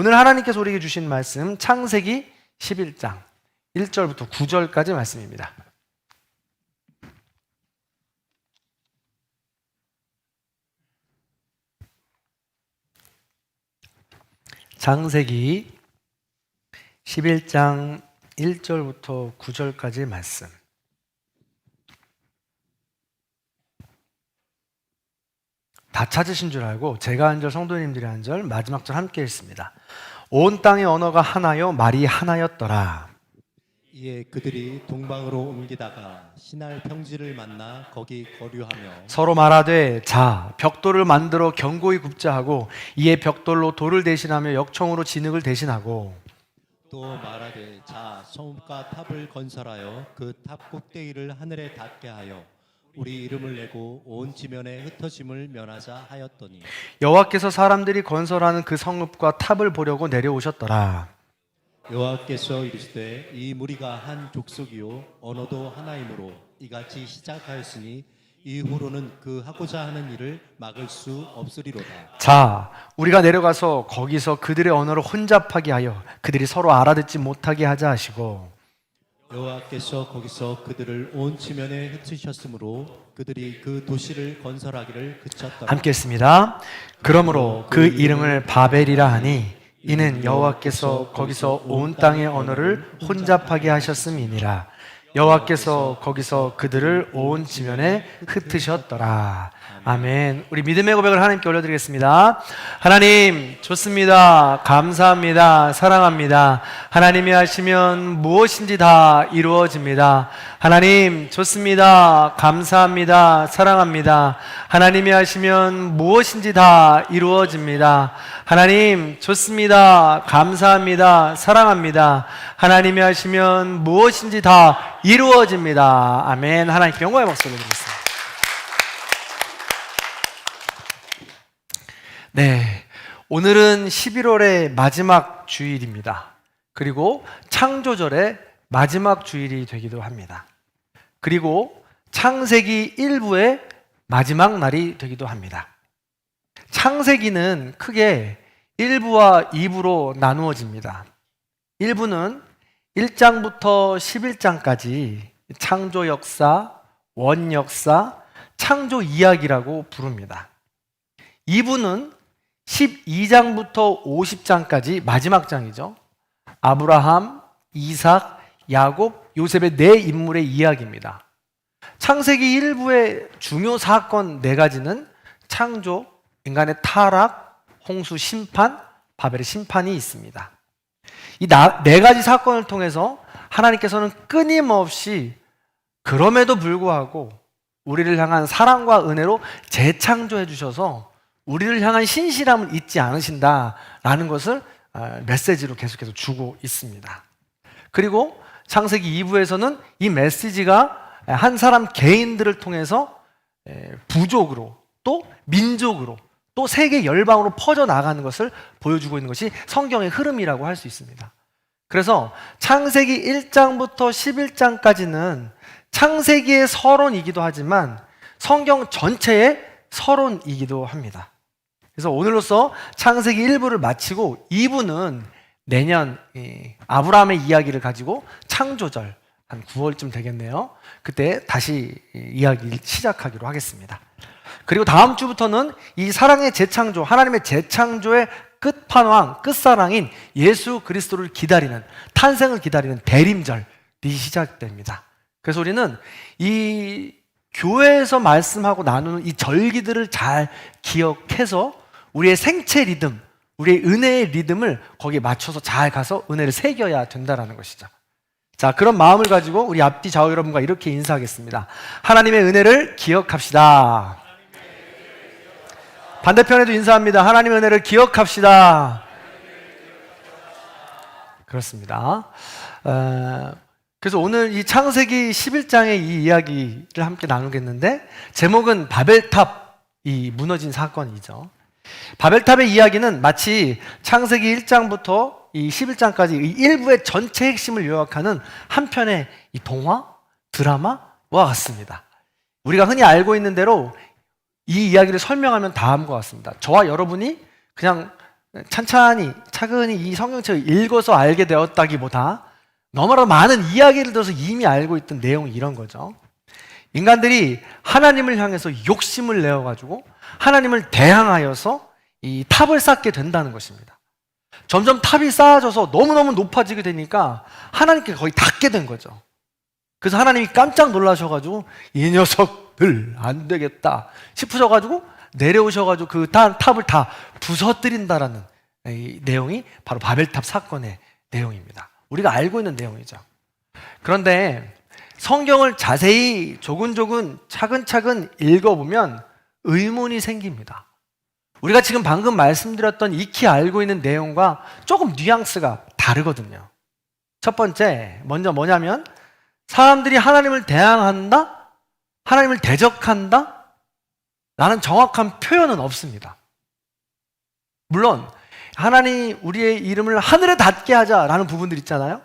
오늘 하나님께서 우리에게 주신 말씀 창세기 11장 1절부터 9절까지 말씀입니다. 창세기 11장 1절부터 9절까지 말씀. 다 찾으신 줄 알고 제가 한 절, 성도님들이 한 절, 마지막 절 함께 읽습니다. 온 땅의 언어가 하나요 말이 하나였더라. 이에 그들이 동방으로 옮기다가 시날 평지를 만나 거기 거류하며 서로 말하되 자 벽돌을 만들어 견고히 굽자 하고 이에 벽돌로 돌을 대신하며 역청으로 진흙을 대신하고 또 말하되 자 성읍과 탑을 건설하여 그 탑 꼭대기를 하늘에 닿게 하여 우리 이름을 내고 온 지면에 흩어짐을 면하자 하였더니 여호와께서 사람들이 건설하는 그 성읍과 탑을 보려고 내려오셨더라. 여호와께서 이르시되 이 무리가 한 족속이요 언어도 하나이므로 이같이 시작하였으니 이후로는 그 하고자 하는 일을 막을 수 없으리로다. 자 우리가 내려가서 거기서 그들의 언어를 혼잡하게 하여 그들이 서로 알아듣지 못하게 하자 하시고 여호와께서 거기서 그들을 온 지면에 흩으셨으므로 그들이 그 도시를 건설하기를 그쳤더라. 함께 했습니다. 그러므로 그 이름을 바벨이라 하니 이는 여호와께서 거기서 온 땅의 언어를 혼잡하게 하셨음이니라. 여호와께서 거기서 그들을 온 지면에 흩으셨더라. 아멘. 우리 믿음의 고백을 하나님께 올려드리겠습니다. 하나님 좋습니다. 감사합니다. 사랑합니다. 하나님이 하시면 무엇인지 다 이루어집니다. 하나님 좋습니다. 감사합니다. 사랑합니다. 하나님이 하시면 무엇인지 다 이루어집니다. 하나님 좋습니다. 감사합니다. 사랑합니다. 하나님이 하시면 무엇인지 다 이루어집니다. 아멘. 하나님께 영광의 박수를 드리겠습니다. 네, 오늘은 11월의 마지막 주일입니다. 그리고 창조절의 마지막 주일이 되기도 합니다. 그리고 창세기 1부의 마지막 날이 되기도 합니다. 창세기는 크게 1부와 2부로 나누어집니다. 1부는 1장부터 11장까지 창조 역사, 원 역사, 창조 이야기라고 부릅니다. 2부는 12장부터 50장까지 마지막 장이죠. 아브라함, 이삭, 야곱, 요셉의 네 인물의 이야기입니다. 창세기 1부의 중요 사건 4가지는 창조, 인간의 타락, 홍수 심판, 바벨의 심판이 있습니다. 이 4가지 사건을 통해서 하나님께서는 끊임없이 그럼에도 불구하고 우리를 향한 사랑과 은혜로 재창조해 주셔서 우리를 향한 신실함을 잊지 않으신다라는 것을 메시지로 계속해서 주고 있습니다. 그리고 창세기 2부에서는 이 메시지가 한 사람 개인들을 통해서 부족으로 또 민족으로 또 세계 열방으로 퍼져나가는 것을 보여주고 있는 것이 성경의 흐름이라고 할 수 있습니다. 그래서 창세기 1장부터 11장까지는 창세기의 서론이기도 하지만 성경 전체의 서론이기도 합니다. 그래서 오늘로써 창세기 1부를 마치고 2부는 내년 아브라함의 이야기를 가지고 창조절 한 9월쯤 되겠네요. 그때 다시 이야기를 시작하기로 하겠습니다. 그리고 다음 주부터는 이 사랑의 재창조, 하나님의 재창조의 끝판왕, 끝사랑인 예수 그리스도를 기다리는, 탄생을 기다리는 대림절이 시작됩니다. 그래서 우리는 이 교회에서 말씀하고 나누는 이 절기들을 잘 기억해서 우리의 생체 리듬, 우리의 은혜의 리듬을 거기에 맞춰서 잘 가서 은혜를 새겨야 된다는 것이죠. 자, 그런 마음을 가지고 우리 앞뒤 좌우 여러분과 이렇게 인사하겠습니다. 하나님의 은혜를 기억합시다. 반대편에도 인사합니다. 하나님의 은혜를 기억합시다. 그렇습니다. 그래서 오늘 이 창세기 11장의 이 이야기를 함께 나누겠는데 제목은 바벨탑이 무너진 사건이죠. 바벨탑의 이야기는 마치 창세기 1장부터 이 11장까지 이 일부의 전체 핵심을 요약하는 한 편의 이 동화, 드라마와 같습니다. 우리가 흔히 알고 있는 대로 이 이야기를 설명하면 다음과 같습니다. 저와 여러분이 그냥 찬찬히 차근히 이 성경책을 읽어서 알게 되었다기보다 너무나 많은 이야기를 들어서 이미 알고 있던 내용이 이런 거죠. 인간들이 하나님을 향해서 욕심을 내어가지고 하나님을 대항하여서 이 탑을 쌓게 된다는 것입니다. 점점 탑이 쌓아져서 너무너무 높아지게 되니까 하나님께 거의 닿게 된 거죠. 그래서 하나님이 깜짝 놀라셔가지고 이 녀석들 안 되겠다 싶으셔가지고 내려오셔가지고 그 탑을 다 부서뜨린다라는 이 내용이 바로 바벨탑 사건의 내용입니다. 우리가 알고 있는 내용이죠. 그런데 성경을 자세히 조근조근 차근차근 읽어보면 의문이 생깁니다. 우리가 지금 방금 말씀드렸던 익히 알고 있는 내용과 조금 뉘앙스가 다르거든요. 첫 번째, 먼저 뭐냐면 사람들이 하나님을 대항한다? 하나님을 대적한다? 라는 정확한 표현은 없습니다. 물론 하나님 우리의 이름을 하늘에 닿게 하자라는 부분들 있잖아요.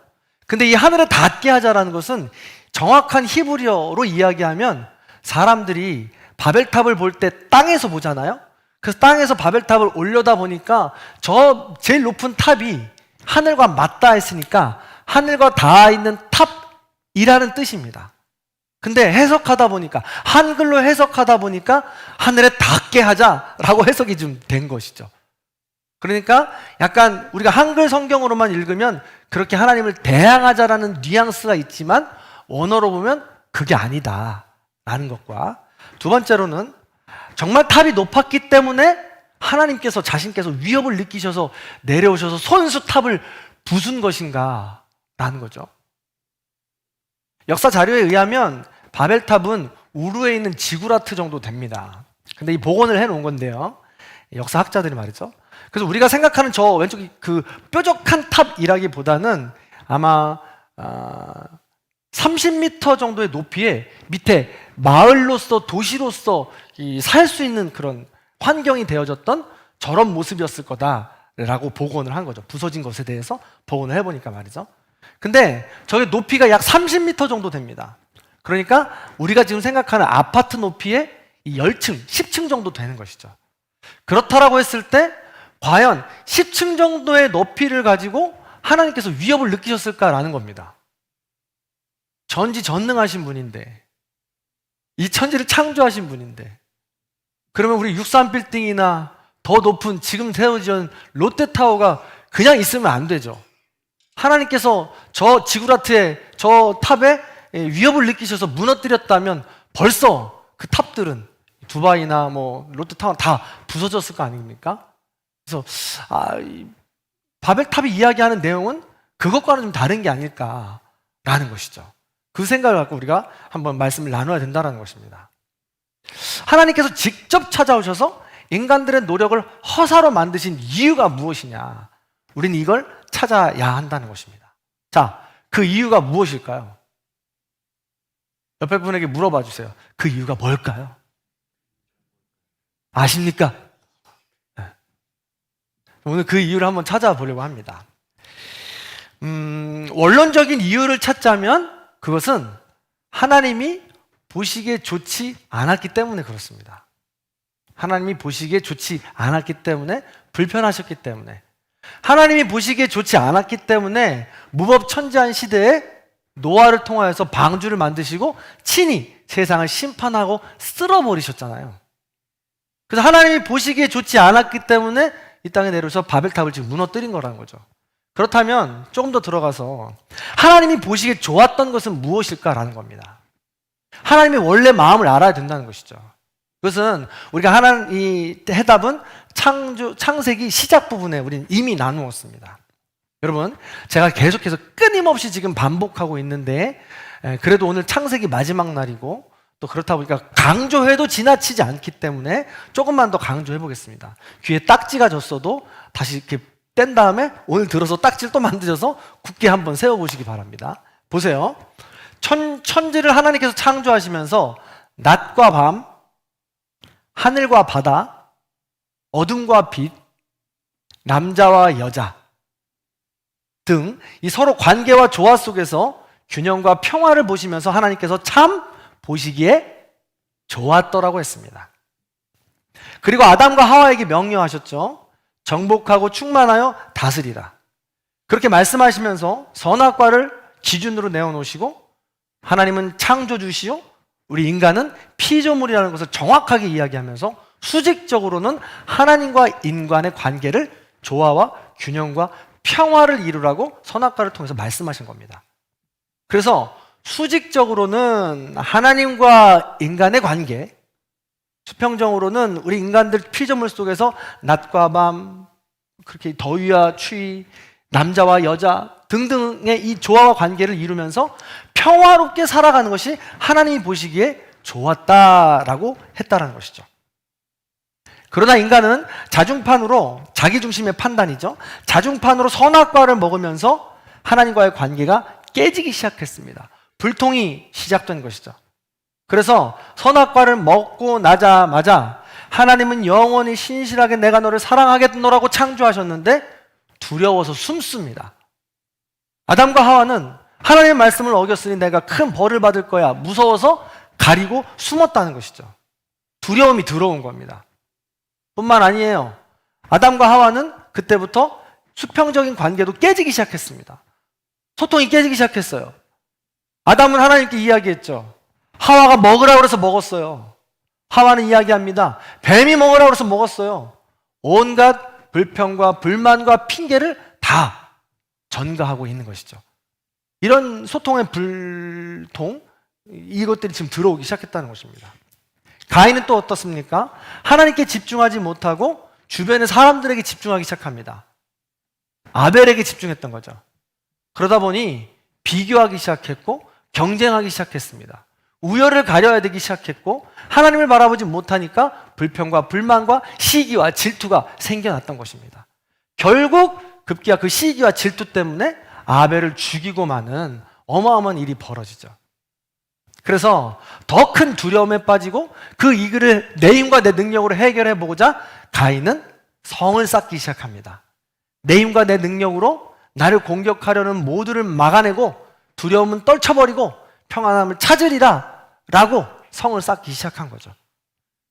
근데 이 하늘에 닿게 하자라는 것은 정확한 히브리어로 이야기하면 사람들이 바벨탑을 볼 때 땅에서 보잖아요. 그래서 땅에서 바벨탑을 올려다 보니까 저 제일 높은 탑이 하늘과 맞닿아 있으니까 하늘과 닿아 있는 탑이라는 뜻입니다. 근데 해석하다 보니까 한글로 해석하다 보니까 하늘에 닿게 하자라고 해석이 좀 된 것이죠. 그러니까 약간 우리가 한글 성경으로만 읽으면 그렇게 하나님을 대항하자라는 뉘앙스가 있지만 원어로 보면 그게 아니다라는 것과 두 번째로는 정말 탑이 높았기 때문에 하나님께서 자신께서 위협을 느끼셔서 내려오셔서 손수 탑을 부순 것인가 라는 거죠. 역사 자료에 의하면 바벨탑은 우르에 있는 지구라트 정도 됩니다. 근데 이 복원을 해놓은 건데요. 역사학자들이 말이죠. 그래서 우리가 생각하는 저 왼쪽이 그 뾰족한 탑이라기보다는 아마 30m 정도의 높이에 밑에 마을로서 도시로서 살 수 있는 그런 환경이 되어졌던 저런 모습이었을 거다라고 복원을 한 거죠. 부서진 것에 대해서 복원을 해보니까 말이죠. 근데 저게 높이가 약 30m 정도 됩니다. 그러니까 우리가 지금 생각하는 아파트 높이의 10층, 10층 정도 되는 것이죠. 그렇다라고 했을 때 과연 10층 정도의 높이를 가지고 하나님께서 위협을 느끼셨을까라는 겁니다. 전지전능하신 분인데, 이 천지를 창조하신 분인데, 그러면 우리 63빌딩이나 더 높은 지금 세워진 롯데타워가 그냥 있으면 안 되죠. 하나님께서 저 지구라트에, 저 탑에 위협을 느끼셔서 무너뜨렸다면 벌써 그 탑들은 두바이나 뭐 롯데타워 다 부서졌을 거 아닙니까? 그래서 이 바벨탑이 이야기하는 내용은 그것과는 좀 다른 게 아닐까라는 것이죠. 그 생각을 갖고 우리가 한번 말씀을 나눠야 된다는 것입니다. 하나님께서 직접 찾아오셔서 인간들의 노력을 허사로 만드신 이유가 무엇이냐? 우리는 이걸 찾아야 한다는 것입니다. 자, 그 이유가 무엇일까요? 옆에 분에게 물어봐 주세요. 그 이유가 뭘까요? 아십니까? 네. 오늘 그 이유를 한번 찾아보려고 합니다. 원론적인 이유를 찾자면 그것은 하나님이 보시기에 좋지 않았기 때문에 그렇습니다. 하나님이 보시기에 좋지 않았기 때문에, 불편하셨기 때문에, 하나님이 보시기에 좋지 않았기 때문에 무법천지한 시대에 노아를 통하여서 방주를 만드시고 친히 세상을 심판하고 쓸어버리셨잖아요. 그래서 하나님이 보시기에 좋지 않았기 때문에 이 땅에 내려서 바벨탑을 지금 무너뜨린 거라는 거죠. 그렇다면 조금 더 들어가서 하나님이 보시기에 좋았던 것은 무엇일까라는 겁니다. 하나님의 원래 마음을 알아야 된다는 것이죠. 그것은 우리가 이 해답은 창세기 시작 부분에 우리는 이미 나누었습니다. 여러분, 제가 계속해서 끊임없이 지금 반복하고 있는데 그래도 오늘 창세기 마지막 날이고 또 그렇다 보니까 강조해도 지나치지 않기 때문에 조금만 더 강조해 보겠습니다. 귀에 딱지가 졌어도 다시 이렇게 뗀 다음에 오늘 들어서 딱지를 또 만드셔서 굳게 한번 세워보시기 바랍니다. 보세요. 천지를 하나님께서 창조하시면서 낮과 밤, 하늘과 바다, 어둠과 빛, 남자와 여자 등 이 서로 관계와 조화 속에서 균형과 평화를 보시면서 하나님께서 참 보시기에 좋았더라고 했습니다. 그리고 아담과 하와에게 명령하셨죠. 정복하고 충만하여 다스리라. 그렇게 말씀하시면서 선악과를 기준으로 내어놓으시고 하나님은 창조주시요 우리 인간은 피조물이라는 것을 정확하게 이야기하면서 수직적으로는 하나님과 인간의 관계를 조화와 균형과 평화를 이루라고 선악과를 통해서 말씀하신 겁니다. 그래서 수직적으로는 하나님과 인간의 관계, 수평적으로는 우리 인간들 피조물 속에서 낮과 밤, 그렇게 더위와 추위, 남자와 여자 등등의 이 조화와 관계를 이루면서 평화롭게 살아가는 것이 하나님이 보시기에 좋았다라고 했다라는 것이죠. 그러나 인간은 자중판으로, 자기중심의 판단이죠. 자중판으로 선악과를 먹으면서 하나님과의 관계가 깨지기 시작했습니다. 불통이 시작된 것이죠. 그래서 선악과를 먹고 나자마자 하나님은 영원히 신실하게 내가 너를 사랑하겠노라고 창조하셨는데 두려워서 숨습니다. 아담과 하와는 하나님의 말씀을 어겼으니 내가 큰 벌을 받을 거야 무서워서 가리고 숨었다는 것이죠. 두려움이 들어온 겁니다. 뿐만 아니에요. 아담과 하와는 그때부터 수평적인 관계도 깨지기 시작했습니다. 소통이 깨지기 시작했어요. 아담은 하나님께 이야기했죠. 하와가 먹으라고 해서 먹었어요. 하와는 이야기합니다. 뱀이 먹으라고 해서 먹었어요. 온갖 불평과 불만과 핑계를 다 전가하고 있는 것이죠. 이런 소통의 불통, 이것들이 지금 들어오기 시작했다는 것입니다. 가인은 또 어떻습니까? 하나님께 집중하지 못하고 주변의 사람들에게 집중하기 시작합니다. 아벨에게 집중했던 거죠. 그러다 보니 비교하기 시작했고 경쟁하기 시작했습니다. 우열을 가려야 되기 시작했고 하나님을 바라보지 못하니까 불평과 불만과 시기와 질투가 생겨났던 것입니다. 결국 급기야 그 시기와 질투 때문에 아벨을 죽이고 마는 어마어마한 일이 벌어지죠. 그래서 더 큰 두려움에 빠지고 그 이글을 내 힘과 내 능력으로 해결해 보고자 가인은 성을 쌓기 시작합니다. 내 힘과 내 능력으로 나를 공격하려는 모두를 막아내고 두려움은 떨쳐버리고 평안함을 찾으리라 라고 성을 쌓기 시작한 거죠.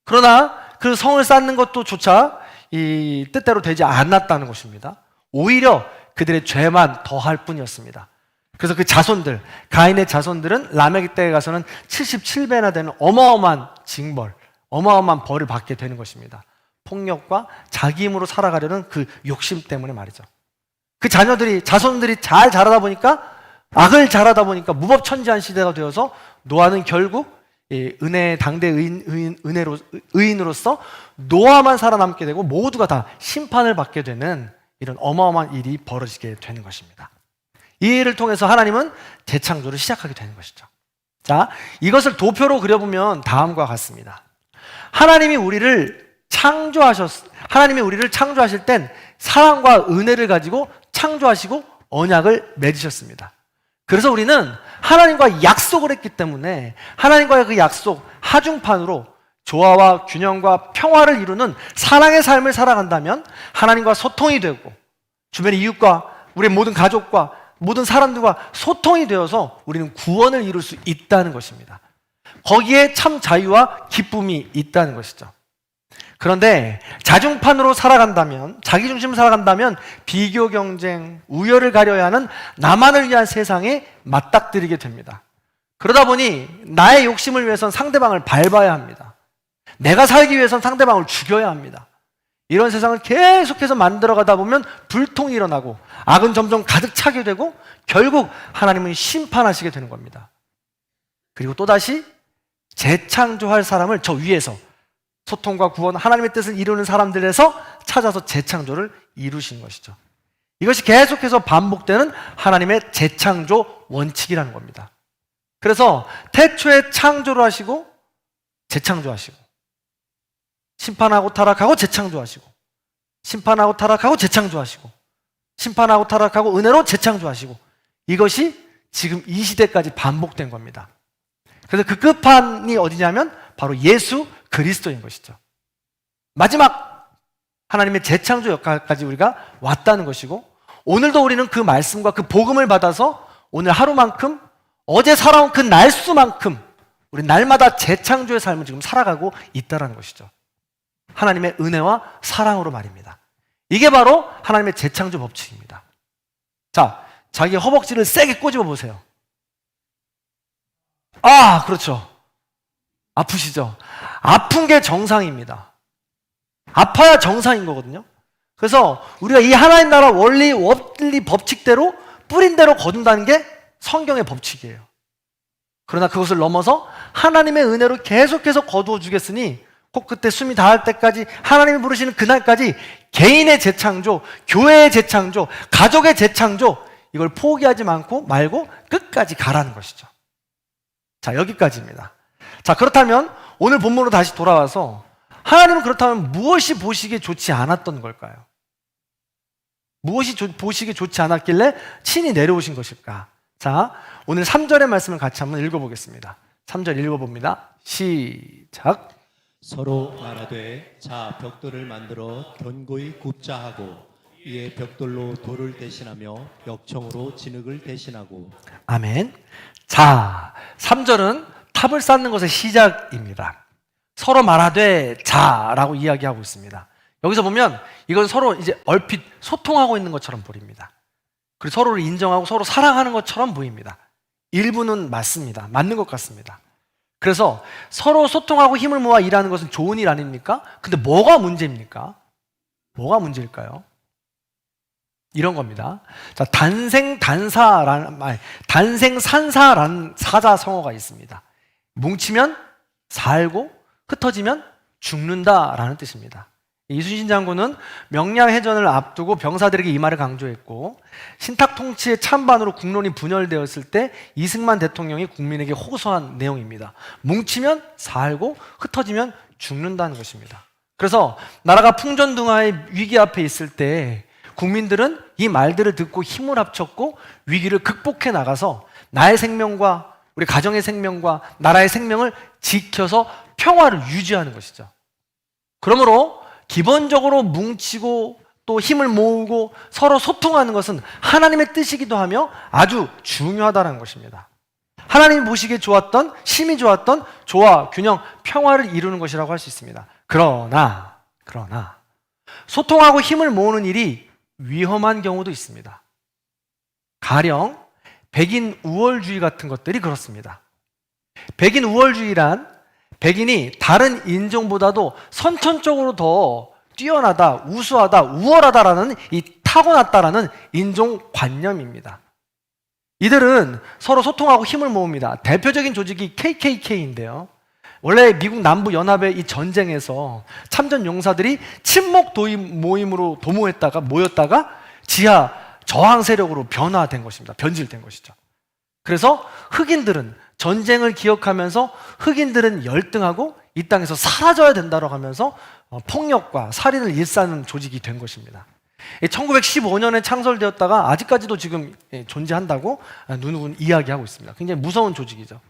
그러나 그 성을 쌓는 것도 조차 이 뜻대로 되지 않았다는 것입니다. 오히려 그들의 죄만 더할 뿐이었습니다. 그래서 그 자손들, 가인의 자손들은 라멕 때에 가서는 77배나 되는 어마어마한 징벌, 어마어마한 벌을 받게 되는 것입니다. 폭력과 자기 힘으로 살아가려는 그 욕심 때문에 말이죠. 그 자손들이 잘 자라다 보니까, 악을 잘하다 보니까 무법천지한 시대가 되어서 노아는 결국 은혜의 당대 의인으로서 노아만 살아남게 되고 모두가 다 심판을 받게 되는 이런 어마어마한 일이 벌어지게 되는 것입니다. 이 일을 통해서 하나님은 재창조를 시작하게 되는 것이죠. 자, 이것을 도표로 그려보면 다음과 같습니다. 하나님이 우리를 창조하실 땐 사랑과 은혜를 가지고 창조하시고 언약을 맺으셨습니다. 그래서 우리는 하나님과 약속을 했기 때문에 하나님과의 그 약속 하중판으로 조화와 균형과 평화를 이루는 사랑의 삶을 살아간다면 하나님과 소통이 되고 주변의 이웃과 우리 모든 가족과 모든 사람들과 소통이 되어서 우리는 구원을 이룰 수 있다는 것입니다. 거기에 참 자유와 기쁨이 있다는 것이죠. 그런데 자중판으로 살아간다면, 자기중심으로 살아간다면 비교 경쟁, 우열을 가려야 하는 나만을 위한 세상에 맞닥뜨리게 됩니다. 그러다 보니 나의 욕심을 위해선 상대방을 밟아야 합니다. 내가 살기 위해선 상대방을 죽여야 합니다. 이런 세상을 계속해서 만들어가다 보면 불통이 일어나고 악은 점점 가득 차게 되고 결국 하나님은 심판하시게 되는 겁니다. 그리고 또다시 재창조할 사람을 저 위에서 소통과 구원, 하나님의 뜻을 이루는 사람들에서 찾아서 재창조를 이루신 것이죠. 이것이 계속해서 반복되는 하나님의 재창조 원칙이라는 겁니다. 그래서 태초에 창조를 하시고 재창조하시고 심판하고 타락하고 재창조하시고 심판하고 타락하고 재창조하시고 심판하고 타락하고 은혜로 재창조하시고 이것이 지금 이 시대까지 반복된 겁니다. 그래서 그 끝판이 어디냐면 바로 예수 그리스도인 것이죠. 마지막 하나님의 재창조 역할까지 우리가 왔다는 것이고 오늘도 우리는 그 말씀과 그 복음을 받아서 오늘 하루만큼 어제 살아온 그 날수만큼 우리 날마다 재창조의 삶을 지금 살아가고 있다는 것이죠. 하나님의 은혜와 사랑으로 말입니다. 이게 바로 하나님의 재창조 법칙입니다. 자, 자기 허벅지를 세게 꼬집어 보세요. 아, 그렇죠. 아프시죠? 아픈 게 정상입니다. 아파야 정상인 거거든요. 그래서 우리가 이 하나님 나라 원리 법칙대로 뿌린 대로 거둔다는 게 성경의 법칙이에요. 그러나 그것을 넘어서 하나님의 은혜로 계속해서 거두어 주겠으니 꼭 그때 숨이 닿을 때까지 하나님이 부르시는 그날까지 개인의 재창조, 교회의 재창조, 가족의 재창조, 이걸 포기하지 말고 끝까지 가라는 것이죠. 자, 여기까지입니다. 자, 그렇다면 오늘 본문으로 다시 돌아와서 하나님은 그렇다면 무엇이 보시기에 좋지 않았던 걸까요? 무엇이 보시기에 좋지 않았길래 친히 내려오신 것일까? 자, 오늘 3절의 말씀을 같이 한번 읽어보겠습니다. 3절 읽어봅니다. 시작. 서로 말하되 자 벽돌을 만들어 견고히 굽자 하고 이에 벽돌로 돌을 대신하며 벽청으로 진흙을 대신하고. 아멘. 자, 3절은 탑을 쌓는 것의 시작입니다. 서로 말하되 자라고 이야기하고 있습니다. 여기서 보면 이건 서로 이제 얼핏 소통하고 있는 것처럼 보입니다. 그리고 서로를 인정하고 서로 사랑하는 것처럼 보입니다. 일부는 맞습니다. 맞는 것 같습니다. 그래서 서로 소통하고 힘을 모아 일하는 것은 좋은 일 아닙니까? 근데 뭐가 문제입니까? 뭐가 문제일까요? 이런 겁니다. 자, 단생산사라는 사자성어가 있습니다. 뭉치면 살고 흩어지면 죽는다라는 뜻입니다. 이순신 장군은 명량해전을 앞두고 병사들에게 이 말을 강조했고, 신탁 통치의 찬반으로 국론이 분열되었을 때 이승만 대통령이 국민에게 호소한 내용입니다. 뭉치면 살고 흩어지면 죽는다는 것입니다. 그래서 나라가 풍전등화의 위기 앞에 있을 때 국민들은 이 말들을 듣고 힘을 합쳤고 위기를 극복해 나가서 나의 생명과 우리 가정의 생명과 나라의 생명을 지켜서 평화를 유지하는 것이죠. 그러므로 기본적으로 뭉치고 또 힘을 모으고 서로 소통하는 것은 하나님의 뜻이기도 하며 아주 중요하다는 것입니다. 하나님이 보시기에 좋았던, 심히 좋았던 조화, 균형, 평화를 이루는 것이라고 할 수 있습니다. 그러나 소통하고 힘을 모으는 일이 위험한 경우도 있습니다. 가령 백인 우월주의 같은 것들이 그렇습니다. 백인 우월주의란 백인이 다른 인종보다도 선천적으로 더 뛰어나다, 우수하다, 우월하다라는 이 타고났다라는 인종관념입니다. 이들은 서로 소통하고 힘을 모읍니다. 대표적인 조직이 KKK인데요. 원래 미국 남부 연합의 이 전쟁에서 참전 용사들이 친목 모임으로 모였다가 지하 저항 세력으로 변화된 것입니다. 변질된 것이죠. 그래서 흑인들은 전쟁을 기억하면서 흑인들은 열등하고 이 땅에서 사라져야 된다고 하면서 폭력과 살인을 일삼는 조직이 된 것입니다. 1915년에 창설되었다가 아직까지도 지금 존재한다고 누누군 이야기하고 있습니다. 굉장히 무서운 조직이죠.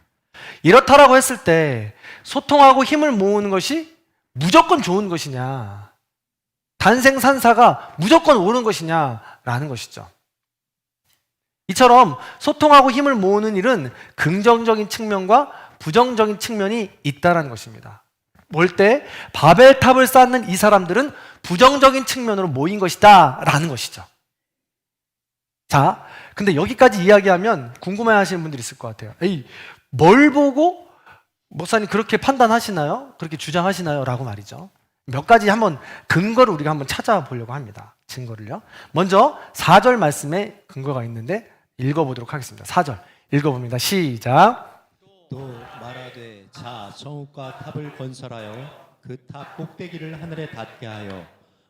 이렇다라고 했을 때 소통하고 힘을 모으는 것이 무조건 좋은 것이냐, 단생산사가 무조건 옳은 것이냐라는 것이죠. 이처럼 소통하고 힘을 모으는 일은 긍정적인 측면과 부정적인 측면이 있다는 것입니다. 볼 때 바벨탑을 쌓는 이 사람들은 부정적인 측면으로 모인 것이다 라는 것이죠. 자, 근데 여기까지 이야기하면 궁금해하시는 분들이 있을 것 같아요. 에이, 뭘 보고 목사님 그렇게 판단하시나요? 그렇게 주장하시나요? 라고 말이죠. 몇 가지 한번 근거를 우리가 한번 찾아보려고 합니다. 증거를요. 먼저 4절 말씀에 근거가 있는데 읽어보도록 하겠습니다. 4절 읽어봅니다. 시작. 또 말하되 자 성읍과 탑을 건설하여 그 탑 꼭대기를 하늘에 닿게 하여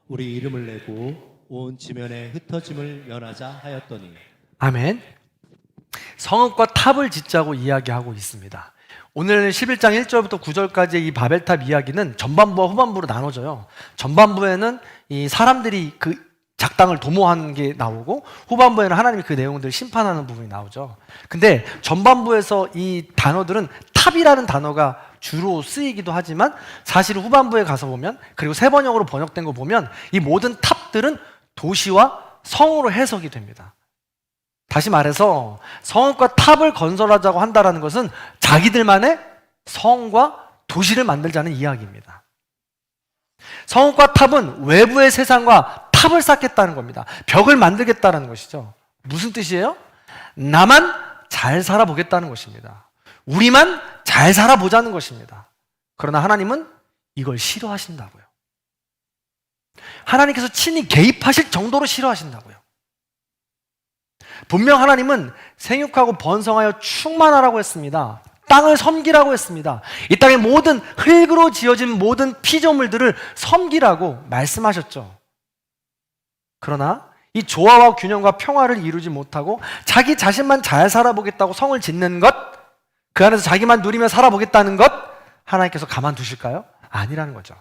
우리 이름을 내고 온 지면에 흩어짐을 면하자 하였더니. 아멘. 성읍과 탑을 짓자고 이야기하고 있습니다. 오늘 11장 1절부터 9절까지의 이 바벨탑 이야기는 전반부와 후반부로 나눠져요. 전반부에는 이 사람들이 그 작당을 도모하는 게 나오고 후반부에는 하나님이 그 내용들을 심판하는 부분이 나오죠. 근데 전반부에서 이 단어들은 탑이라는 단어가 주로 쓰이기도 하지만 사실 후반부에 가서 보면, 그리고 세 번역으로 번역된 거 보면 이 모든 탑들은 도시와 성으로 해석이 됩니다. 다시 말해서 성읍과 탑을 건설하자고 한다는 것은 자기들만의 성과 도시를 만들자는 이야기입니다. 성읍과 탑은 외부의 세상과 탑을 쌓겠다는 겁니다. 벽을 만들겠다는 것이죠. 무슨 뜻이에요? 나만 잘 살아보겠다는 것입니다. 우리만 잘 살아보자는 것입니다. 그러나 하나님은 이걸 싫어하신다고요. 하나님께서 친히 개입하실 정도로 싫어하신다고요. 분명 하나님은 생육하고 번성하여 충만하라고 했습니다. 땅을 섬기라고 했습니다. 이 땅의 모든 흙으로 지어진 모든 피조물들을 섬기라고 말씀하셨죠. 그러나 이 조화와 균형과 평화를 이루지 못하고 자기 자신만 잘 살아보겠다고 성을 짓는 것, 그 안에서 자기만 누리며 살아보겠다는 것, 하나님께서 가만두실까요? 아니라는 거죠.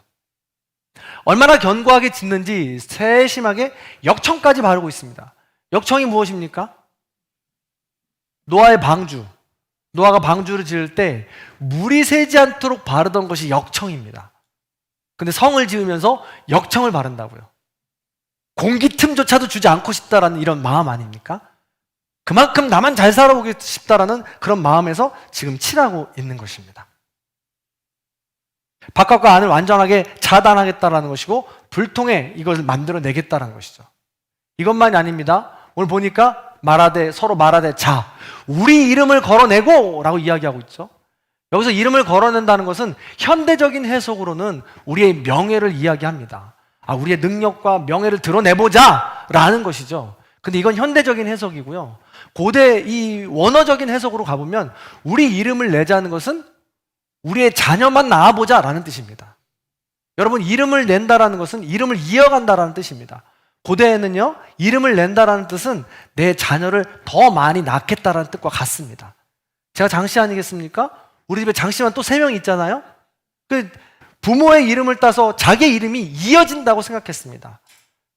얼마나 견고하게 짓는지 세심하게 역청까지 바르고 있습니다. 역청이 무엇입니까? 노아의 방주. 노아가 방주를 지을 때 물이 새지 않도록 바르던 것이 역청입니다. 근데 성을 지으면서 역청을 바른다고요. 공기 틈조차도 주지 않고 싶다라는 이런 마음 아닙니까? 그만큼 나만 잘 살아보고 싶다라는 그런 마음에서 지금 칠하고 있는 것입니다. 바깥과 안을 완전하게 차단하겠다라는 것이고 불통에 이것을 만들어내겠다라는 것이죠. 이것만이 아닙니다. 오늘 보니까 서로 말하되 자, 우리 이름을 걸어내고 라고 이야기하고 있죠. 여기서 이름을 걸어낸다는 것은 현대적인 해석으로는 우리의 명예를 이야기합니다. 우리의 능력과 명예를 드러내보자 라는 것이죠. 근데 이건 현대적인 해석이고요. 고대 이 원어적인 해석으로 가보면 우리 이름을 내자는 것은 우리의 자녀만 낳아보자 라는 뜻입니다. 여러분, 이름을 낸다라는 것은 이름을 이어간다라는 뜻입니다. 고대에는요, 이름을 낸다라는 뜻은 내 자녀를 더 많이 낳겠다라는 뜻과 같습니다. 제가 장씨 아니겠습니까? 우리 집에 장씨만 또 3명 있잖아요? 그 부모의 이름을 따서 자기의 이름이 이어진다고 생각했습니다.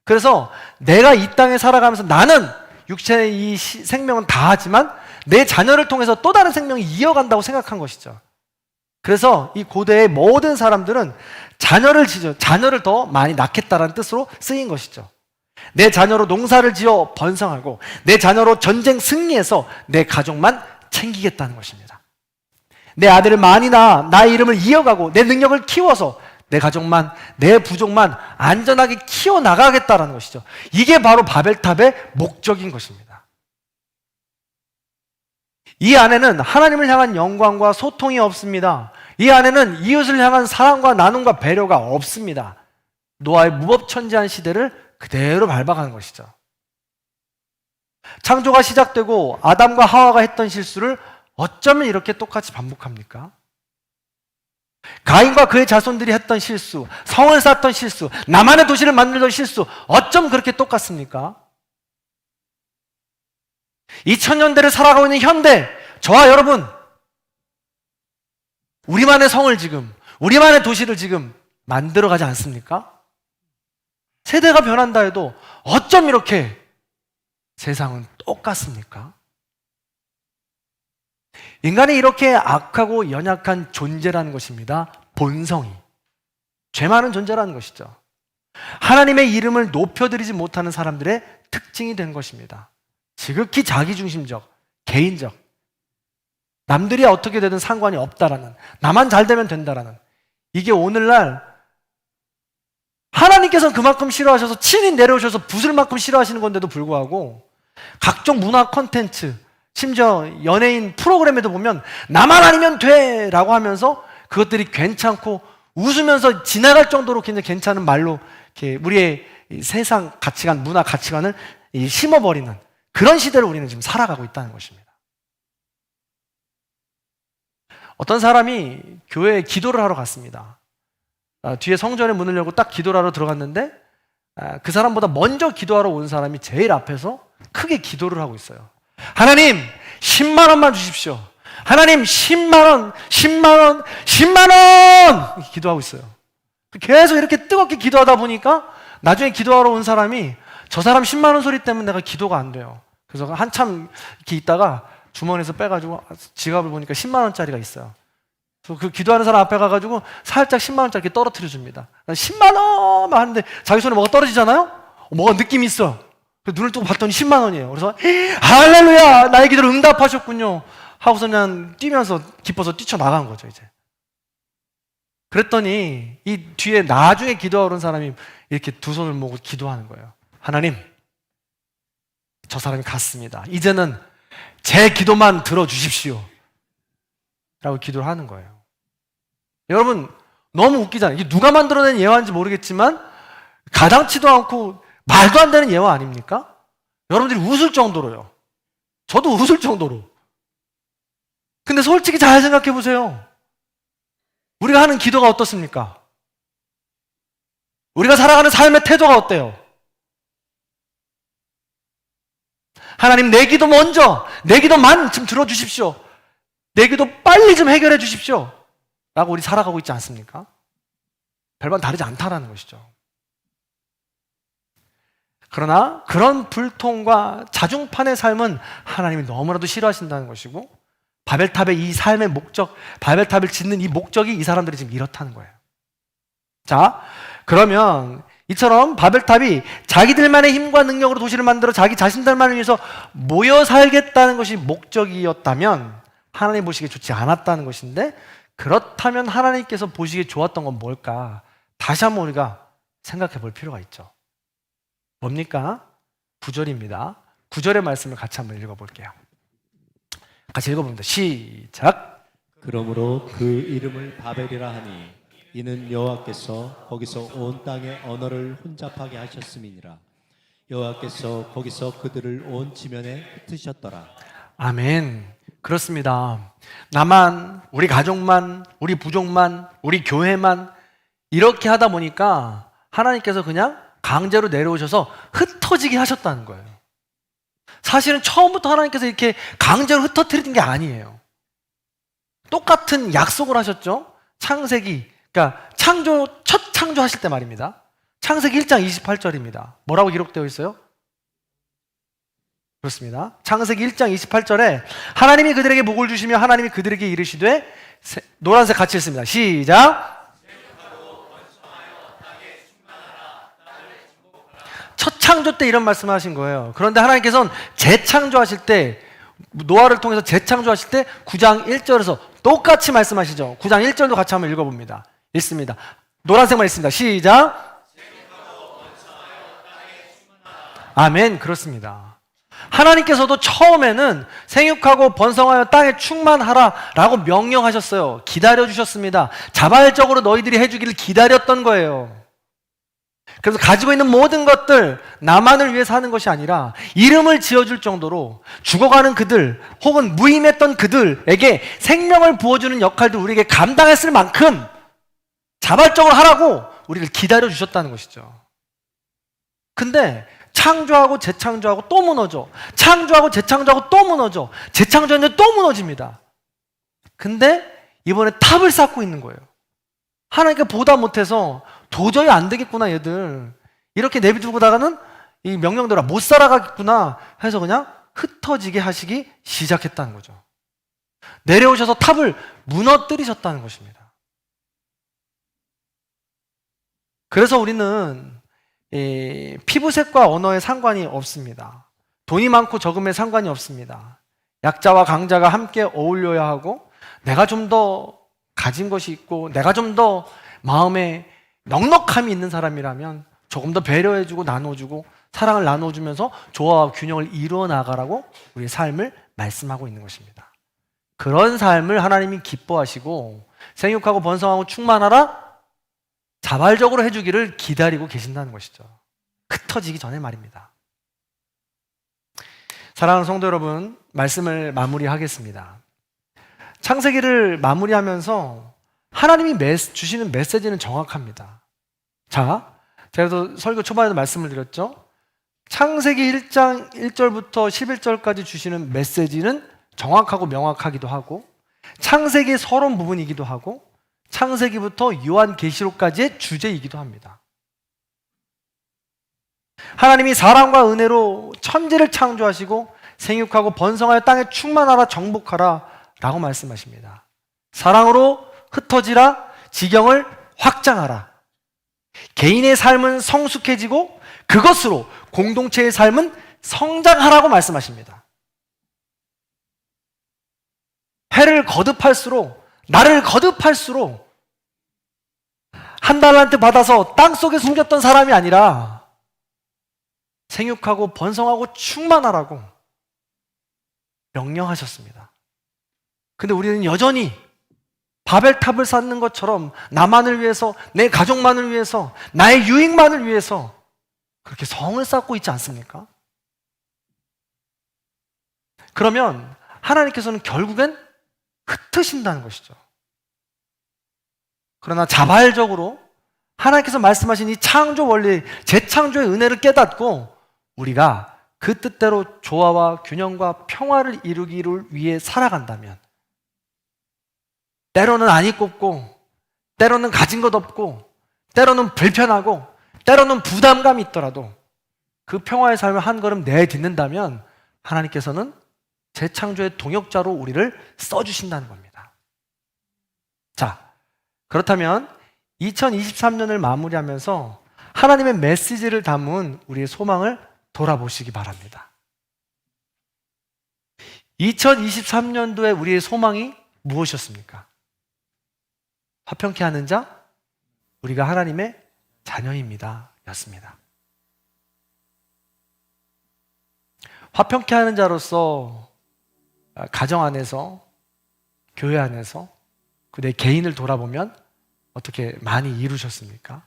그래서 내가 이 땅에 살아가면서 나는 육체의 이 생명은 다하지만 내 자녀를 통해서 또 다른 생명이 이어간다고 생각한 것이죠. 그래서 이 고대의 모든 사람들은 자녀를 더 많이 낳겠다라는 뜻으로 쓰인 것이죠. 내 자녀로 농사를 지어 번성하고 내 자녀로 전쟁 승리해서 내 가족만 챙기겠다는 것입니다. 내 아들을 많이 낳아 나의 이름을 이어가고 내 능력을 키워서 내 가족만, 내 부족만 안전하게 키워나가겠다는 것이죠. 이게 바로 바벨탑의 목적인 것입니다. 이 안에는 하나님을 향한 영광과 소통이 없습니다. 이 안에는 이웃을 향한 사랑과 나눔과 배려가 없습니다. 노아의 무법천지한 시대를 그대로 밟아가는 것이죠. 창조가 시작되고 아담과 하와가 했던 실수를 어쩌면 이렇게 똑같이 반복합니까? 가인과 그의 자손들이 했던 실수, 성을 쌓던 실수, 나만의 도시를 만들던 실수, 어쩜 그렇게 똑같습니까? 2000년대를 살아가고 있는 현대, 저와 여러분, 우리만의 성을 지금, 우리만의 도시를 지금 만들어가지 않습니까? 세대가 변한다 해도 어쩜 이렇게 세상은 똑같습니까? 인간이 이렇게 악하고 연약한 존재라는 것입니다. 본성이. 죄 많은 존재라는 것이죠. 하나님의 이름을 높여드리지 못하는 사람들의 특징이 된 것입니다. 지극히 자기중심적, 개인적, 남들이 어떻게 되든 상관이 없다라는, 나만 잘 되면 된다라는, 이게 오늘날 하나님께서는 그만큼 싫어하셔서 친히 내려오셔서 부술 만큼 싫어하시는 건데도 불구하고 각종 문화 콘텐츠, 심지어 연예인 프로그램에도 보면 나만 아니면 돼 라고 하면서 그것들이 괜찮고 웃으면서 지나갈 정도로 굉장히 괜찮은 말로 이렇게 우리의 세상 가치관, 문화 가치관을 심어버리는 그런 시대를 우리는 지금 살아가고 있다는 것입니다. 어떤 사람이 교회에 기도를 하러 갔습니다. 뒤에 성전의 문을 열고 딱 기도를 하러 들어갔는데 그 사람보다 먼저 기도하러 온 사람이 제일 앞에서 크게 기도를 하고 있어요. 하나님 10만 원만 주십시오. 하나님 10만 원, 10만 원, 10만 원! 기도하고 있어요. 계속 이렇게 뜨겁게 기도하다 보니까 나중에 기도하러 온 사람이 저 사람 10만 원 소리 때문에 내가 기도가 안 돼요. 그래서 한참 이렇게 있다가 주머니에서 빼가지고 지갑을 보니까 10만 원짜리가 있어요. 그 기도하는 사람 앞에 가가지고 살짝 10만 원짜리 이렇게 떨어뜨려 줍니다. 10만 원만 하는데 자기 손에 뭐가 떨어지잖아요? 뭐가 느낌이 있어. 눈을 뜨고 봤더니 10만 원이에요. 그래서 할렐루야! 나의 기도를 응답하셨군요. 하고서 그냥 뛰면서 기뻐서 뛰쳐나간 거죠, 이제. 그랬더니 이 뒤에 나중에 기도하러 온 사람이 이렇게 두 손을 모으고 기도하는 거예요. 하나님, 저 사람이 갔습니다. 이제는 제 기도만 들어주십시오. 라고 기도를 하는 거예요. 여러분, 너무 웃기잖아요. 이게 누가 만들어낸 예화인지 모르겠지만 가당치도 않고 말도 안 되는 예화 아닙니까? 여러분들이 웃을 정도로요. 저도 웃을 정도로. 근데 솔직히 잘 생각해 보세요. 우리가 하는 기도가 어떻습니까? 우리가 살아가는 삶의 태도가 어때요? 하나님, 내 기도 먼저, 내 기도만 좀 들어주십시오. 내 기도 빨리 좀 해결해 주십시오. 라고 우리 살아가고 있지 않습니까? 별반 다르지 않다라는 것이죠. 그러나 그런 불통과 자중판의 삶은 하나님이 너무나도 싫어하신다는 것이고, 바벨탑의 이 삶의 목적, 바벨탑을 짓는 이 목적이 이 사람들이 지금 이렇다는 거예요. 자, 그러면 이처럼 바벨탑이 자기들만의 힘과 능력으로 도시를 만들어 자기 자신들만을 위해서 모여 살겠다는 것이 목적이었다면 하나님 보시기에 좋지 않았다는 것인데, 그렇다면 하나님께서 보시기에 좋았던 건 뭘까? 다시 한번 우리가 생각해 볼 필요가 있죠. 뭡니까? 9절입니다. 9절의 말씀을 같이 한번 읽어볼게요. 같이 읽어봅니다. 시작. 그러므로 그 이름을 바벨이라 하니 이는 여호와께서 거기서 온 땅의 언어를 혼잡하게 하셨음이니라. 여호와께서 거기서 그들을 온 지면에 흩으셨더라. 아멘. 그렇습니다. 나만, 우리 가족만, 우리 부족만, 우리 교회만 이렇게 하다 보니까 하나님께서 그냥 강제로 내려오셔서 흩어지게 하셨다는 거예요. 사실은 처음부터 하나님께서 이렇게 강제로 흩어뜨리는 게 아니에요. 똑같은 약속을 하셨죠. 창세기, 그러니까 첫 창조하실 때 말입니다. 창세기 1장 28절입니다. 뭐라고 기록되어 있어요? 그렇습니다. 창세기 1장 28절에 하나님이 그들에게 복을 주시며 하나님이 그들에게 이르시되, 노란색 같이 읽습니다. 시작. 첫 창조 때 이런 말씀을 하신 거예요. 그런데 하나님께서는 재창조하실 때, 노아를 통해서 재창조하실 때 9장 1절에서 똑같이 말씀하시죠. 9장 1절도 같이 한번 읽어봅니다. 읽습니다. 노란색만 읽습니다. 시작. 아멘. 그렇습니다. 하나님께서도 처음에는 생육하고 번성하여 땅에 충만하라 라고 명령하셨어요. 기다려주셨습니다. 자발적으로 너희들이 해주기를 기다렸던 거예요. 그래서 가지고 있는 모든 것들 나만을 위해서 하는 것이 아니라 이름을 지어줄 정도로 죽어가는 그들 혹은 무임했던 그들에게 생명을 부어주는 역할도 우리에게 감당했을 만큼 자발적으로 하라고 우리를 기다려주셨다는 것이죠. 근데 창조하고 재창조하고 또 무너져. 창조하고 재창조하고 또 무너져. 재창조했는데 또 무너집니다. 근데 이번에 탑을 쌓고 있는 거예요. 하나님께 보다 못해서 도저히 안 되겠구나 얘들. 이렇게 내비두고다가는 이 명령대로 못 살아가겠구나 해서 그냥 흩어지게 하시기 시작했다는 거죠. 내려오셔서 탑을 무너뜨리셨다는 것입니다. 그래서 우리는 피부색과 언어에 상관이 없습니다. 돈이 많고 적음에 상관이 없습니다. 약자와 강자가 함께 어울려야 하고, 내가 좀 더 가진 것이 있고 내가 좀 더 마음에 넉넉함이 있는 사람이라면 조금 더 배려해주고 나눠주고 사랑을 나눠주면서 조화와 균형을 이루어 나가라고 우리의 삶을 말씀하고 있는 것입니다. 그런 삶을 하나님이 기뻐하시고 생육하고 번성하고 충만하라 자발적으로 해주기를 기다리고 계신다는 것이죠. 흩어지기 전에 말입니다. 사랑하는 성도 여러분, 말씀을 마무리하겠습니다. 창세기를 마무리하면서 하나님이 주시는 메시지는 정확합니다. 자, 제가 설교 초반에도 말씀을 드렸죠. 창세기 1장 1절부터 11절까지 주시는 메시지는 정확하고 명확하기도 하고, 창세기의 서론 부분이기도 하고, 창세기부터 요한계시록까지의 주제이기도 합니다. 하나님이 사랑과 은혜로 천지를 창조하시고 생육하고 번성하여 땅에 충만하라 정복하라 라고 말씀하십니다. 사랑으로 흩어지라, 지경을 확장하라. 개인의 삶은 성숙해지고 그것으로 공동체의 삶은 성장하라고 말씀하십니다. 해를 거듭할수록, 나를 거듭할수록 한 달란트 받아서 땅속에 숨겼던 사람이 아니라 생육하고 번성하고 충만하라고 명령하셨습니다. 근데 우리는 여전히 바벨탑을 쌓는 것처럼 나만을 위해서, 내 가족만을 위해서, 나의 유익만을 위해서 그렇게 성을 쌓고 있지 않습니까? 그러면 하나님께서는 결국엔 흩으신다는 것이죠. 그러나 자발적으로 하나님께서 말씀하신 이 창조 원리, 재창조의 은혜를 깨닫고 우리가 그 뜻대로 조화와 균형과 평화를 이루기를 위해 살아간다면, 때로는 안이 꼽고, 때로는 가진 것 없고, 때로는 불편하고, 때로는 부담감이 있더라도 그 평화의 삶을 한 걸음 내딛는다면 하나님께서는 재창조의 동역자로 우리를 써주신다는 겁니다. 자, 그렇다면 2023년을 마무리하면서 하나님의 메시지를 담은 우리의 소망을 돌아보시기 바랍니다. 2023년도에 우리의 소망이 무엇이었습니까? 화평케 하는 자, 우리가 하나님의 자녀입니다 였습니다. 화평케 하는 자로서 가정 안에서, 교회 안에서 그 내 개인을 돌아보면 어떻게 많이 이루셨습니까?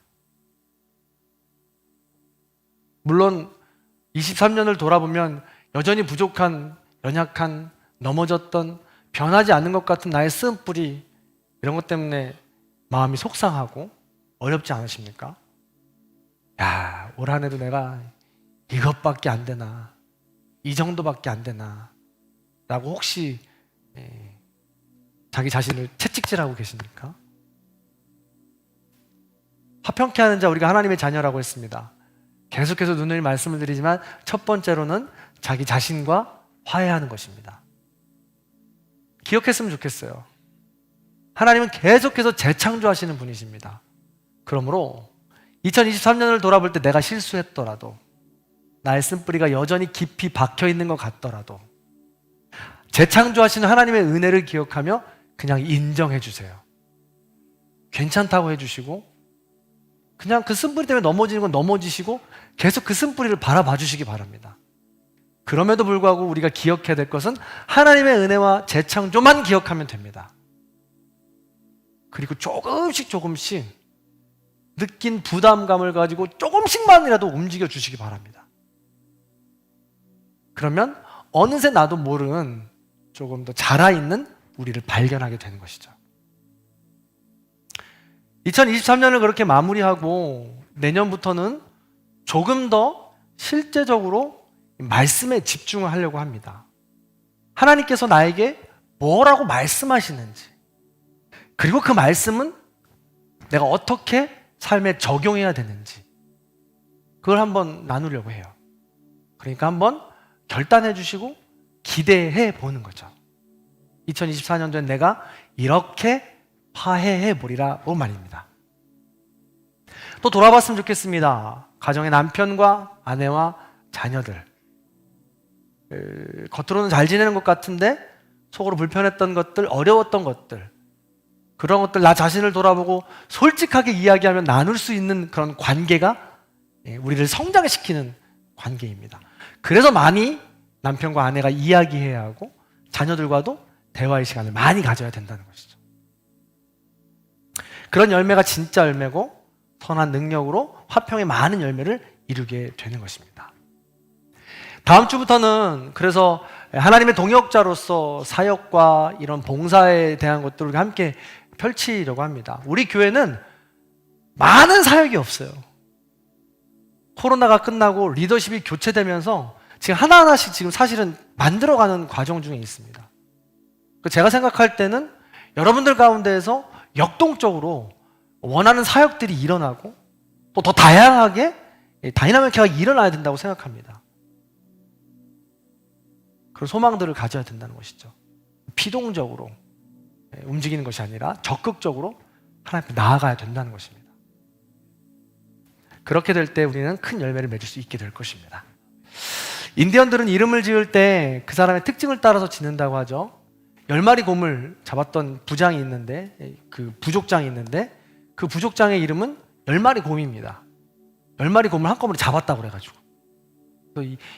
물론 23년을 돌아보면 여전히 부족한, 연약한, 넘어졌던, 변하지 않는 것 같은 나의 쓴뿌리, 이런 것 때문에 마음이 속상하고 어렵지 않으십니까? 야, 올 한 해도 내가 이것밖에 안 되나, 이 정도밖에 안 되나 라고 혹시 자기 자신을 채찍질하고 계십니까? 화평케 하는 자, 우리가 하나님의 자녀라고 했습니다. 계속해서 누누이 말씀을 드리지만 첫 번째로는 자기 자신과 화해하는 것입니다. 기억했으면 좋겠어요. 하나님은 계속해서 재창조하시는 분이십니다. 그러므로 2023년을 돌아볼 때 내가 실수했더라도, 나의 쓴뿌리가 여전히 깊이 박혀있는 것 같더라도 재창조하시는 하나님의 은혜를 기억하며 그냥 인정해 주세요. 괜찮다고 해주시고, 그냥 그 쓴뿌리 때문에 넘어지는 건 넘어지시고 계속 그 쓴뿌리를 바라봐 주시기 바랍니다. 그럼에도 불구하고 우리가 기억해야 될 것은 하나님의 은혜와 재창조만 기억하면 됩니다. 그리고 조금씩 느낀 부담감을 가지고 조금씩만이라도 움직여 주시기 바랍니다. 그러면 어느새 나도 모르는 조금 더 자라있는 우리를 발견하게 되는 것이죠. 2023년을 그렇게 마무리하고 내년부터는 조금 더 실제적으로 말씀에 집중을 하려고 합니다. 하나님께서 나에게 뭐라고 말씀하시는지, 그리고 그 말씀은 내가 어떻게 삶에 적용해야 되는지, 그걸 한번 나누려고 해요. 그러니까 한번 결단해 주시고 기대해 보는 거죠. 2024년도엔 내가 이렇게 화해해 보리라고 말입니다. 또 돌아봤으면 좋겠습니다. 가정의 남편과 아내와 자녀들, 겉으로는 잘 지내는 것 같은데 속으로 불편했던 것들, 어려웠던 것들, 그런 것들 나 자신을 돌아보고 솔직하게 이야기하면 나눌 수 있는 그런 관계가 우리를 성장시키는 관계입니다. 그래서 많이 남편과 아내가 이야기해야 하고 자녀들과도 대화의 시간을 많이 가져야 된다는 것이죠. 그런 열매가 진짜 열매고 선한 능력으로 화평의 많은 열매를 이루게 되는 것입니다. 다음 주부터는 그래서 하나님의 동역자로서 사역과 이런 봉사에 대한 것들을 함께 펼치려고 합니다. 우리 교회는 많은 사역이 없어요. 코로나가 끝나고 리더십이 교체되면서 지금 하나하나씩 지금 사실은 만들어가는 과정 중에 있습니다. 제가 생각할 때는 여러분들 가운데에서 역동적으로 원하는 사역들이 일어나고 또 더 다양하게 다이나믹하게 일어나야 된다고 생각합니다. 그런 소망들을 가져야 된다는 것이죠. 피동적으로 움직이는 것이 아니라 적극적으로 하나님 앞에 나아가야 된다는 것입니다. 그렇게 될 때 우리는 큰 열매를 맺을 수 있게 될 것입니다. 인디언들은 이름을 지을 때 그 사람의 특징을 따라서 짓는다고 하죠. 10마리 곰을 잡았던 부장이 있는데, 그 부족장이 있는데 그 부족장의 이름은 10마리 곰입니다. 10마리 곰을 한꺼번에 잡았다고 그래가지고.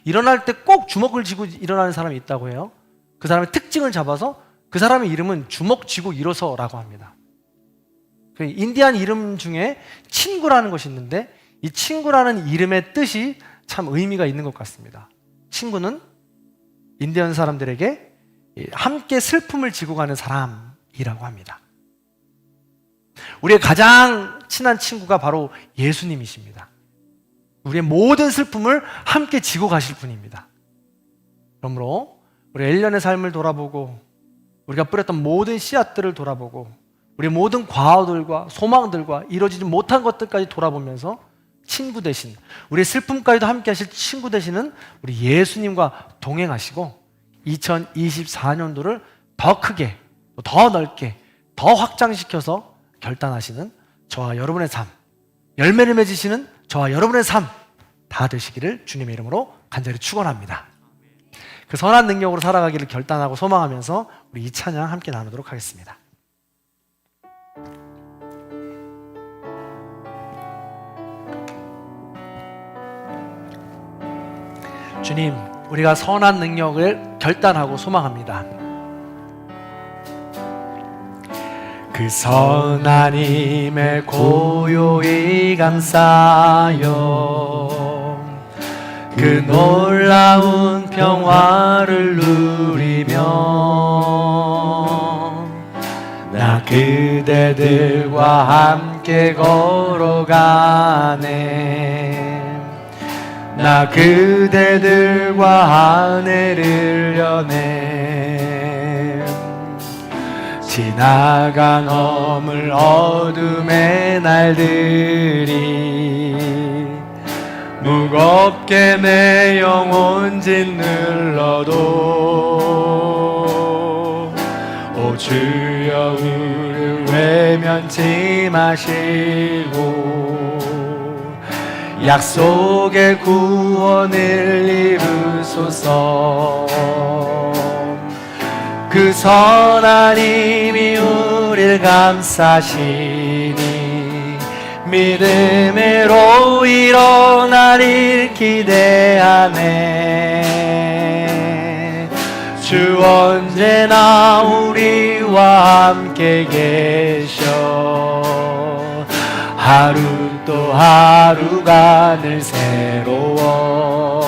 일어날 때 꼭 주먹을 쥐고 일어나는 사람이 있다고 해요. 그 사람의 특징을 잡아서 그 사람의 이름은 주먹 쥐고 일어서라고 합니다. 인디안 이름 중에 친구라는 것이 있는데 이 친구라는 이름의 뜻이 참 의미가 있는 것 같습니다. 친구는 인디언 사람들에게 함께 슬픔을 지고 가는 사람이라고 합니다. 우리의 가장 친한 친구가 바로 예수님이십니다. 우리의 모든 슬픔을 함께 지고 가실 분입니다. 그러므로 우리 1년의 삶을 돌아보고 우리가 뿌렸던 모든 씨앗들을 돌아보고 우리 모든 과오들과 소망들과 이루어지지 못한 것들까지 돌아보면서 친구 대신 우리의 슬픔까지도 함께 하실 친구 되시는 우리 예수님과 동행하시고 2024년도를 더 크게, 더 넓게, 더 확장시켜서 결단하시는 저와 여러분의 삶, 열매를 맺으시는 저와 여러분의 삶 다 되시기를 주님의 이름으로 간절히 축원합니다. 그 선한 능력으로 살아가기를 결단하고 소망하면서 우리 이 찬양 함께 나누도록 하겠습니다. 주님, 우리가 선한 능력을 결단하고 소망합니다. 그 선한 힘에 고요히 감사하여 그 놀라운 평화를 누리며 나 그대들과 함께 걸어가네. 나 그대들과 하늘을 여네. 지나간 어물 어둠의 날들이 무겁게 내 영혼 짓눌러도 오 주여 우리를 외면치 마시고 약속의 구원을 이루소서. 그 선한 힘이 우릴 감싸시니 믿음으로 일어나릴 기대하네. 주 언제나 우리와 함께 계셔. 하루 또 하루가 늘 새로워.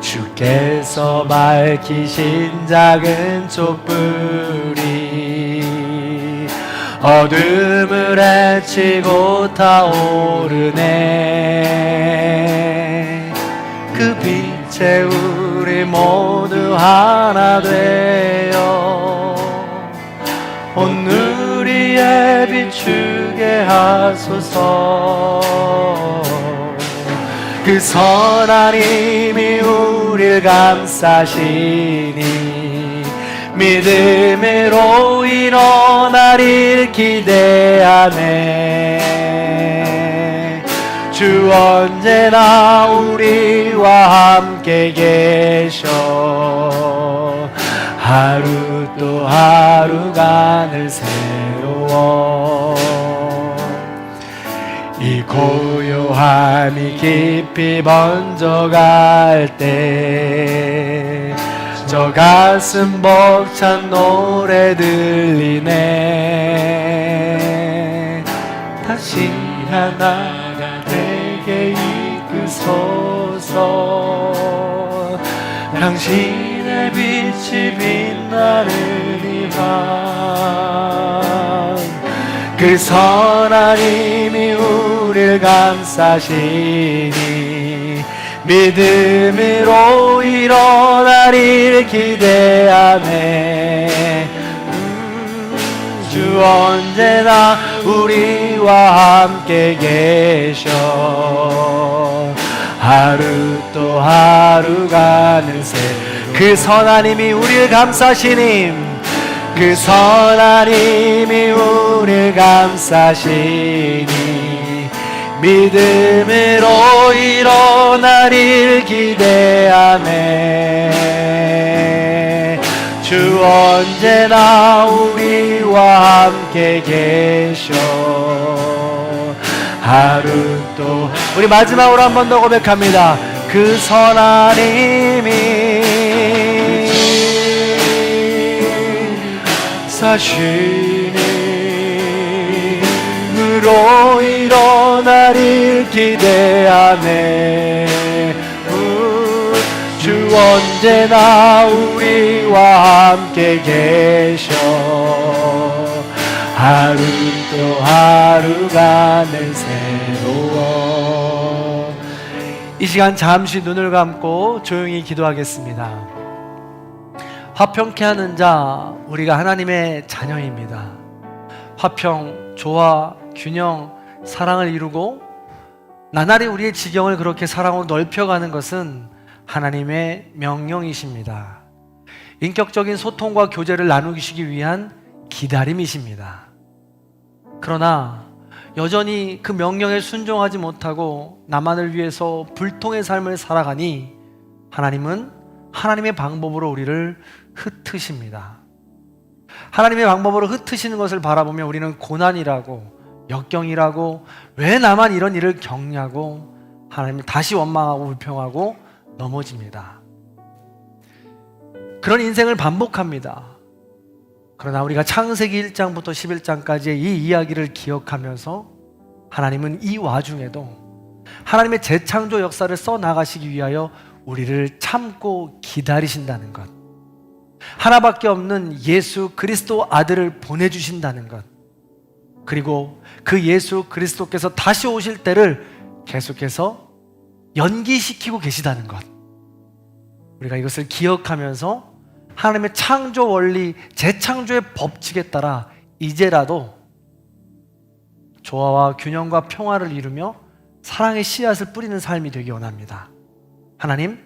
주께서 밝히신 작은 촛불이 어둠을 헤치고 타오르네. 그 빛에 우리 모두 하나 되어 온 누리에 비추게 하소서. 그 선한 힘이 우릴 감싸시니 믿음으로 일어나릴 기대하네. 주 언제나 우리와 함께 계셔. 하루 또 하루가 늘 새로워. 이 고요함이 깊이 번져갈 때 저 가슴 벅찬 노래 들리네. 다시 하나가 되게 이끄소서. 당신의 빛이 빛나는 이밤. 그 선한 힘이 우릴 감싸시니 믿음으로 일어나릴 기대하네. 주 언제나 우리와 함께 계셔. 하루 또 하루가 늘 새로워. 그 선한 힘이 우리를 감싸시니 그 선한 힘이 우리를 감싸시니 믿음으로 일어나릴 기대하네. 주 언제나 우리와 함께 계셔. 하루 또 우리 마지막으로 한 번 더 고백합니다. 그 선하님이 사시니으로 일어나릴 기대하네. 주 언제나 우리와 함께 계셔. 하루 또 하루가 늘 새로워. 이 시간 잠시 눈을 감고 조용히 기도하겠습니다. 화평케 하는 자, 우리가 하나님의 자녀입니다. 화평, 조화, 균형, 사랑을 이루고 나날이 우리의 지경을 그렇게 사랑으로 넓혀가는 것은 하나님의 명령이십니다. 인격적인 소통과 교제를 나누시기 위한 기다림이십니다. 그러나 여전히 그 명령에 순종하지 못하고 나만을 위해서 불통의 삶을 살아가니 하나님은 하나님의 방법으로 우리를 흩으십니다. 하나님의 방법으로 흩으시는 것을 바라보며 우리는 고난이라고, 역경이라고, 왜 나만 이런 일을 겪냐고 하나님을 다시 원망하고 불평하고 넘어집니다. 그런 인생을 반복합니다. 그러나 우리가 창세기 1장부터 11장까지의 이 이야기를 기억하면서 하나님은 이 와중에도 하나님의 재창조 역사를 써나가시기 위하여 우리를 참고 기다리신다는 것, 하나밖에 없는 예수 그리스도 아들을 보내주신다는 것, 그리고 그 예수 그리스도께서 다시 오실 때를 계속해서 연기시키고 계시다는 것, 우리가 이것을 기억하면서 하나님의 창조 원리, 재창조의 법칙에 따라 이제라도 조화와 균형과 평화를 이루며 사랑의 씨앗을 뿌리는 삶이 되기 원합니다. 하나님,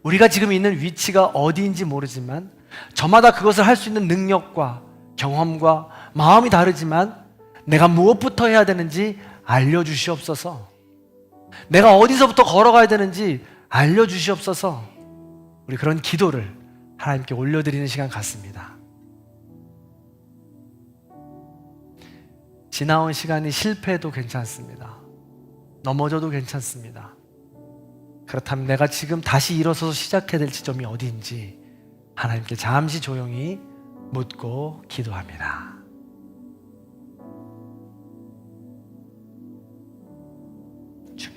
우리가 지금 있는 위치가 어디인지 모르지만 저마다 그것을 할 수 있는 능력과 경험과 마음이 다르지만 내가 무엇부터 해야 되는지 알려주시옵소서. 내가 어디서부터 걸어가야 되는지 알려주시옵소서. 우리 그런 기도를 하나님께 올려드리는 시간 같습니다. 지나온 시간이 실패해도 괜찮습니다. 넘어져도 괜찮습니다. 그렇다면 내가 지금 다시 일어서서 시작해야 될 지점이 어디인지 하나님께 잠시 조용히 묻고 기도합니다. 주님,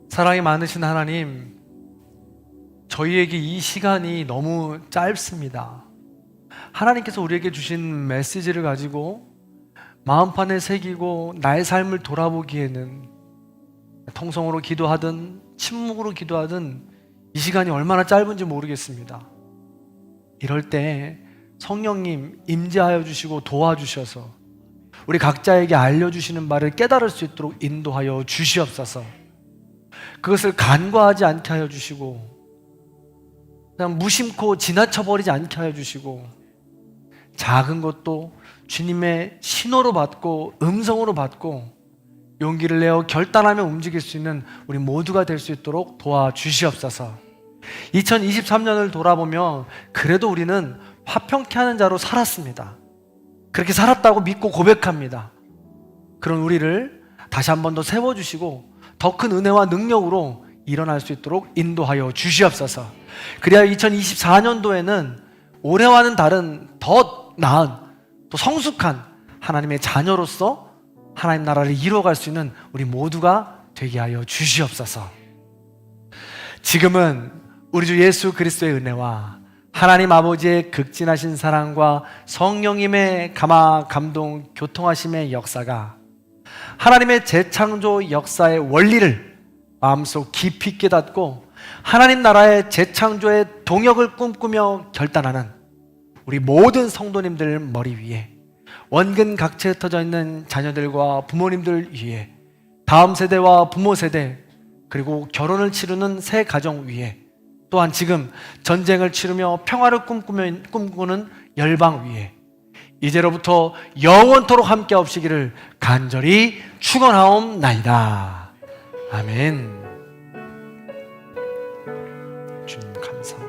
사랑이 많으신 하나님, 저희에게 이 시간이 너무 짧습니다. 하나님께서 우리에게 주신 메시지를 가지고 마음판에 새기고 나의 삶을 돌아보기에는 통성으로 기도하든 침묵으로 기도하든 이 시간이 얼마나 짧은지 모르겠습니다. 이럴 때 성령님 임재하여 주시고 도와주셔서 우리 각자에게 알려주시는 바를 깨달을 수 있도록 인도하여 주시옵소서. 그것을 간과하지 않게 하여 주시고 그냥 무심코 지나쳐버리지 않게 하여 주시고 작은 것도 주님의 신호로 받고 음성으로 받고 용기를 내어 결단하며 움직일 수 있는 우리 모두가 될 수 있도록 도와주시옵소서. 2023년을 돌아보며 그래도 우리는 화평케 하는 자로 살았습니다. 그렇게 살았다고 믿고 고백합니다. 그런 우리를 다시 한 번 더 세워주시고 더 큰 은혜와 능력으로 일어날 수 있도록 인도하여 주시옵소서. 그래야 2024년도에는 올해와는 다른 더 나은 또 성숙한 하나님의 자녀로서 하나님 나라를 이루어갈 수 있는 우리 모두가 되게 하여 주시옵소서. 지금은 우리 주 예수 그리스도의 은혜와 하나님 아버지의 극진하신 사랑과 성령님의 감동, 교통하심의 역사가 하나님의 재창조 역사의 원리를 마음속 깊이 깨닫고 하나님 나라의 재창조의 동역을 꿈꾸며 결단하는 우리 모든 성도님들 머리 위에 원근각체에 흩어져 있는 자녀들과 부모님들 위해, 다음 세대와 부모 세대, 그리고 결혼을 치르는 새 가정 위에, 또한 지금 전쟁을 치르며 평화를 꿈꾸는 열방 위에 이제로부터 영원토록 함께 없시기를 간절히 축원하옵나이다. 아멘. 주님 감사합니다.